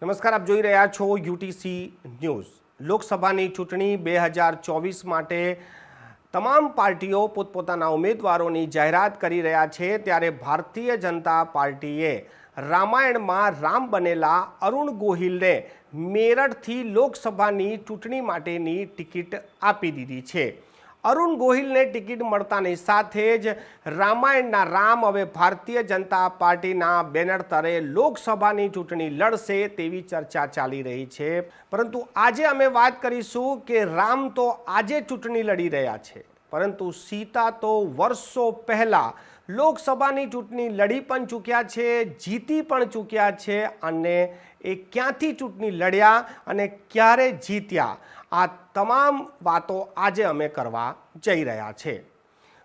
નમસ્કાર, આપ જોઈ રહ્યા છો યુટીસી ન્યૂઝ। લોકસભાની ચૂંટણી 2024 માટે તમામ પાર્ટીઓ પોતપોતાના ઉમેદવારોની જાહેરાત કરી રહ્યા છે, ત્યારે ભારતીય જનતા પાર્ટીએ રામાયણમાં રામ બનેલા અરુણ ગોહિલને મેરઠથી લોકસભાની ચૂંટણી માટેની ટિકિટ આપી દીધી છે। અરુણ ગોહિલને ટિકિટ મળતાની સાથે જ રામાયણના રામ હવે ભારતીય જનતા પાર્ટીના બેનર તળે લોકસભાની ચૂંટણી લડશે તેવી ચર્ચા ચાલી રહી છે। પરંતુ આજે અમે વાત કરીશું કે રામ તો આજે ચૂંટણી લડી રહ્યા છે, પરંતુ સીતા તો વર્ષો પહેલા લોકસભાની ચૂંટણી લડી પણ ચૂક્યા છે, જીતી પણ ચૂક્યા છે, અને એ ક્યાંથી ચૂંટણી લડ્યા અને ક્યારે જીત્યા, આ તમામ વાતો આજે અમે કરવા જઈ રહ્યા છે।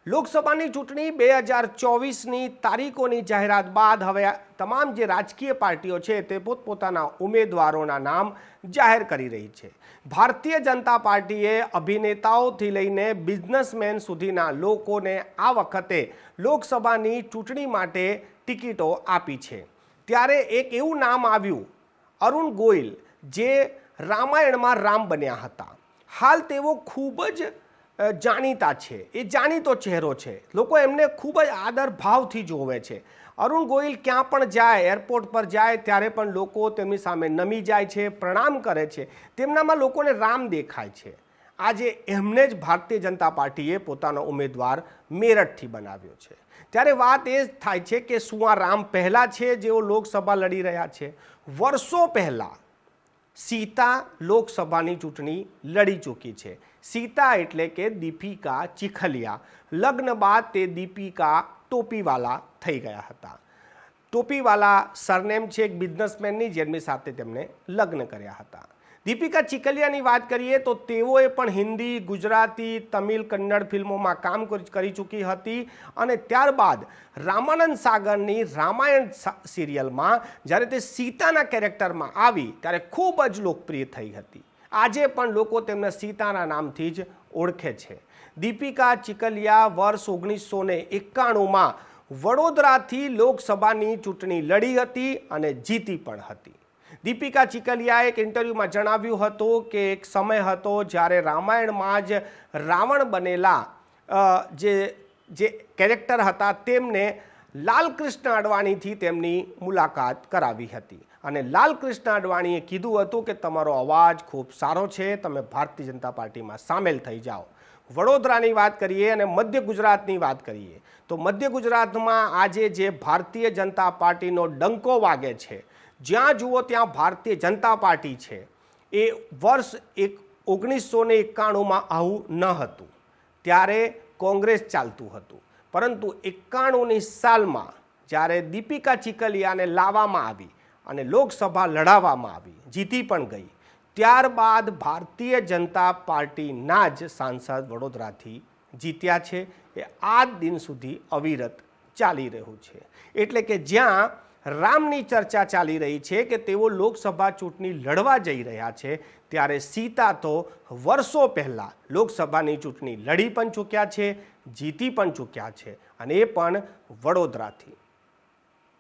લોકસભાની ચૂંટણી 2024ની તારીખોની જાહેરાત બાદ હવે તમામ જે રાજકીય પાર્ટીઓ છે તે પોતપોતાના ઉમેદવારોના નામ જાહેર કરી રહી છે। ભારતીય જનતા પાર્ટીએ અભિનેતાઓથી લઈને બિઝનેસમેન સુધીના લોકોને આ વખતે લોકસભાની ચૂંટણી માટે ટિકિટો આપી છે। ત્યારે એક એવું નામ આવ્યું, અરુણ ગોહિલ, જે રામાયણમાં રામ બન્યા હતા। હાલ તેઓ ખૂબ જ જાણીતા છે, એ જાણીતો ચહેરો છે, લોકો એમને ખૂબ જ આદર ભાવથી જોવે છે। અરુણ ગોહિલ ક્યાં પણ જાય, એરપોર્ટ પર જાય ત્યારે પણ લોકો તેમની સામે નમી જાય છે, પ્રણામ કરે છે, તેમનામાં લોકોને રામ દેખાય છે। આજે એમને જ ભારતીય જનતા પાર્ટીએ પોતાનો ઉમેદવાર મેરઠથી બનાવ્યો છે। ત્યારે વાત એ થાય છે કે શું આ રામ પહેલાં છે જેઓ લોકસભા લડી રહ્યા છે? વર્ષો પહેલાં સીતા લોકસભાની ચૂંટણી લડી ચૂકી છે। સીતા એટલે કે દીપિકા ચીખલિયા। લગ્ન બાદ તે દીપિકા ટોપીવાલા થઈ ગયા હતા। ટોપીવાલા સરનેમ છે એક બિઝનેસમેનની, જેમની સાથે તેમણે લગ્ન કર્યા હતા। દીપિકા ચીખલિયાની વાત કરીએ તો તેઓએ પણ હિન્દી, ગુજરાતી, તમિલ, કન્નડ ફિલ્મોમાં કામ કરી ચૂકી હતી, અને ત્યારબાદ રામાનંદ સાગરની રામાયણ સિરિયલમાં જ્યારે તે સીતાના કેરેક્ટરમાં આવી ત્યારે ખૂબ જ લોકપ્રિય થઈ હતી। આજે પણ લોકો તેમને સીતાના નામથી જ ઓળખે છે। દીપિકા ચીખલિયા વર્ષ 1991માં વડોદરાથી લોકસભાની ચૂંટણી લડી હતી અને જીતી પણ હતી। દીપિકા ચીખલિયાએ એક ઇન્ટરવ્યૂમાં જણાવ્યું હતું કે એક સમય હતો જ્યારે રામાયણમાં જ રાવણ બનેલા જે કેરેક્ટર હતા તેમને લાલકૃષ્ણ અડવાણીથી તેમની મુલાકાત કરાવી હતી, અને લાલકૃષ્ણ અડવાણીએ કીધું હતું કે તમારો અવાજ ખૂબ સારો છે, તમે ભારતીય જનતા પાર્ટીમાં સામેલ થઈ જાઓ। વડોદરાની વાત કરીએ અને મધ્ય ગુજરાતની વાત કરીએ તો મધ્ય ગુજરાતમાં આજે જે ભારતીય જનતા પાર્ટીનો ડંકો વાગે છે, જ્યાં જુઓ ત્યાં ભારતીય જનતા પાર્ટી છે, એ વર્ષ 1991માં આવું ન હતું, ત્યારે કોંગ્રેસ ચાલતું હતું। પરંતુ 91ની સાલમાં જ્યારે દીપિકા ચીખલિયાને લાવવામાં આવી અને લોકસભા લડાવવામાં આવી, જીતી પણ ગઈ, ત્યારબાદ ભારતીય જનતા પાર્ટીના જ સાંસદ વડોદરાથી જીત્યા છે। એ આજ દિન સુધી અવિરત ચાલી રહ્યું છે। એટલે કે જ્યાં રામની ચર્ચા ચાલી રહી છે કે તેઓ લોકસભા ચૂંટણી લડવા જઈ રહ્યા છે, ત્યારે સીતા તો વર્ષો પહેલાં લોકસભાની ચૂંટણી લડી પણ ચૂક્યા છે, જીતી પણ ચૂક્યા છે, અને એ પણ વડોદરાથી।